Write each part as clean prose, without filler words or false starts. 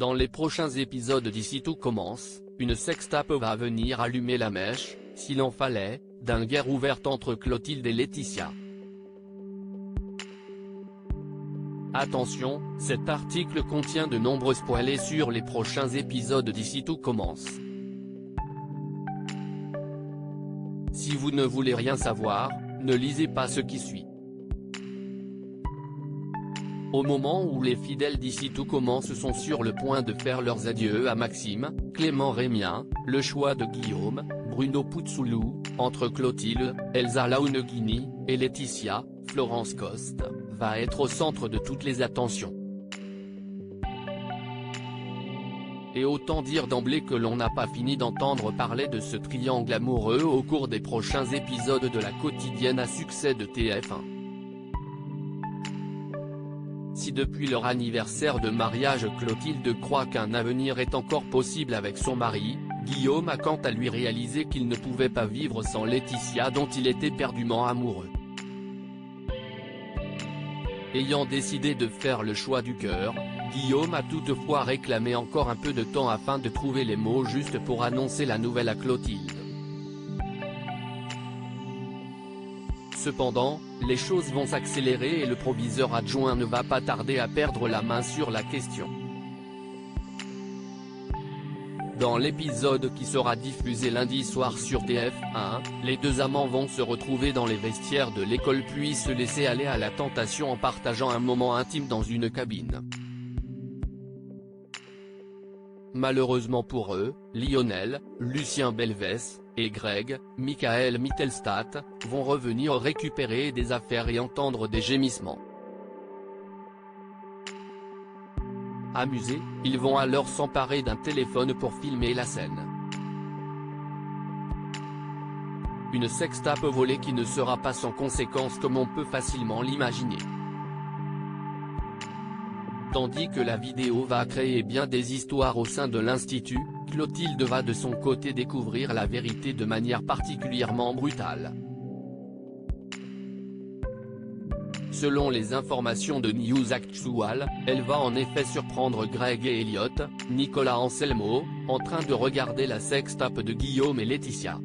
Dans les prochains épisodes d'Ici Tout Commence, une sextape va venir allumer la mèche, s'il en fallait, d'une guerre ouverte entre Clotilde et Laetitia. Attention, cet article contient de nombreux spoilers sur les prochains épisodes d'Ici Tout Commence. Si vous ne voulez rien savoir, ne lisez pas ce qui suit. Au moment où les fidèles d'Ici Tout Commence sont sur le point de faire leurs adieux à Maxime, Clément Rémien, le choix de Guillaume, Bruno Puzzolou, entre Clotilde, Elsa Launeghini, et Laetitia, Florence Coste, va être au centre de toutes les attentions. Et autant dire d'emblée que l'on n'a pas fini d'entendre parler de ce triangle amoureux au cours des prochains épisodes de la quotidienne à succès de TF1. Si depuis leur anniversaire de mariage Clotilde croit qu'un avenir est encore possible avec son mari, Guillaume a quant à lui réalisé qu'il ne pouvait pas vivre sans Laetitia dont il était éperdument amoureux. Ayant décidé de faire le choix du cœur, Guillaume a toutefois réclamé encore un peu de temps afin de trouver les mots justes pour annoncer la nouvelle à Clotilde. Cependant, les choses vont s'accélérer et le proviseur adjoint ne va pas tarder à perdre la main sur la question. Dans l'épisode qui sera diffusé lundi soir sur TF1, les deux amants vont se retrouver dans les vestiaires de l'école puis se laisser aller à la tentation en partageant un moment intime dans une cabine. Malheureusement pour eux, Lionel, Lucien Belvès, et Greg, Michael Mittelstadt, vont revenir récupérer des affaires et entendre des gémissements. Amusés, ils vont alors s'emparer d'un téléphone pour filmer la scène. Une sextape volée qui ne sera pas sans conséquences comme on peut facilement l'imaginer. Tandis que la vidéo va créer bien des histoires au sein de l'Institut, Clotilde va de son côté découvrir la vérité de manière particulièrement brutale. Selon les informations de News Actual, elle va en effet surprendre Greg et Elliot, Nicolas Anselmo, en train de regarder la sextape de Guillaume et Laetitia.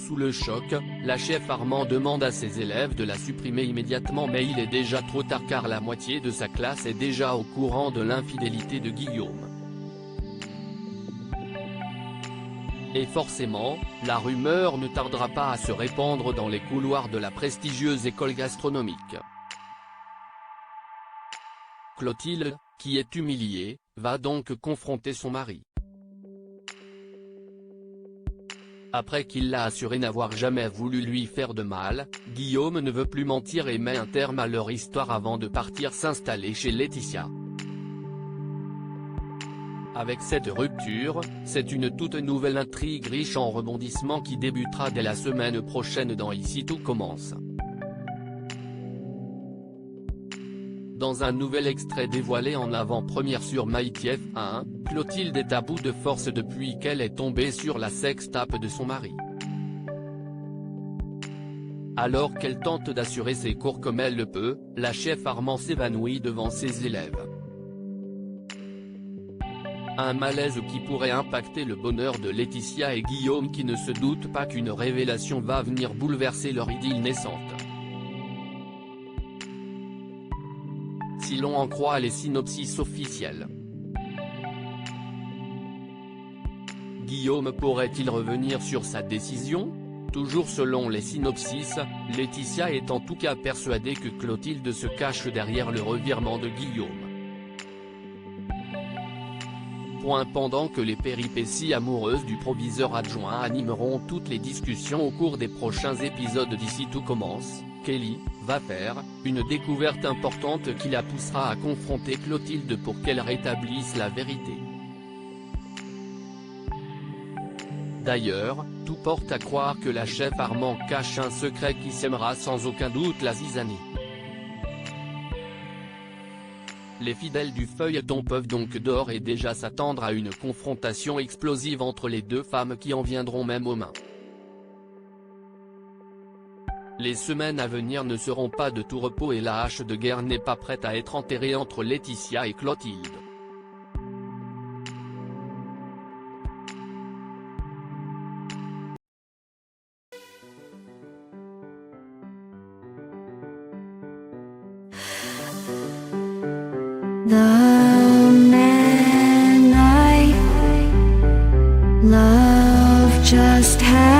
Sous le choc, la chef Armand demande à ses élèves de la supprimer immédiatement mais il est déjà trop tard car la moitié de sa classe est déjà au courant de l'infidélité de Guillaume. Et forcément, la rumeur ne tardera pas à se répandre dans les couloirs de la prestigieuse école gastronomique. Clotilde, qui est humiliée, va donc confronter son mari. Après qu'il l'a assuré n'avoir jamais voulu lui faire de mal, Guillaume ne veut plus mentir et met un terme à leur histoire avant de partir s'installer chez Laetitia. Avec cette rupture, c'est une toute nouvelle intrigue riche en rebondissements qui débutera dès la semaine prochaine dans Ici Tout Commence. Dans un nouvel extrait dévoilé en avant-première sur MyTF1, Clotilde est à bout de force depuis qu'elle est tombée sur la sextape de son mari. Alors qu'elle tente d'assurer ses cours comme elle le peut, la chef Armand s'évanouit devant ses élèves. Un malaise qui pourrait impacter le bonheur de Laetitia et Guillaume qui ne se doutent pas qu'une révélation va venir bouleverser leur idylle naissante. Si l'on en croit les synopsis officiels. Guillaume pourrait-il revenir sur sa décision? Toujours selon les synopsis, Laetitia est en tout cas persuadée que Clotilde se cache derrière le revirement de Guillaume. Pendant que les péripéties amoureuses du proviseur adjoint animeront toutes les discussions au cours des prochains épisodes d'Ici Tout Commence, Kelly va faire une découverte importante qui la poussera à confronter Clotilde pour qu'elle rétablisse la vérité. D'ailleurs, tout porte à croire que la chef Armand cache un secret qui sèmera sans aucun doute la zizanie. Les fidèles du feuilleton peuvent donc d'ores et déjà s'attendre à une confrontation explosive entre les deux femmes qui en viendront même aux mains. Les semaines à venir ne seront pas de tout repos et la hache de guerre n'est pas prête à être enterrée entre Laetitia et Clotilde. The man I love just had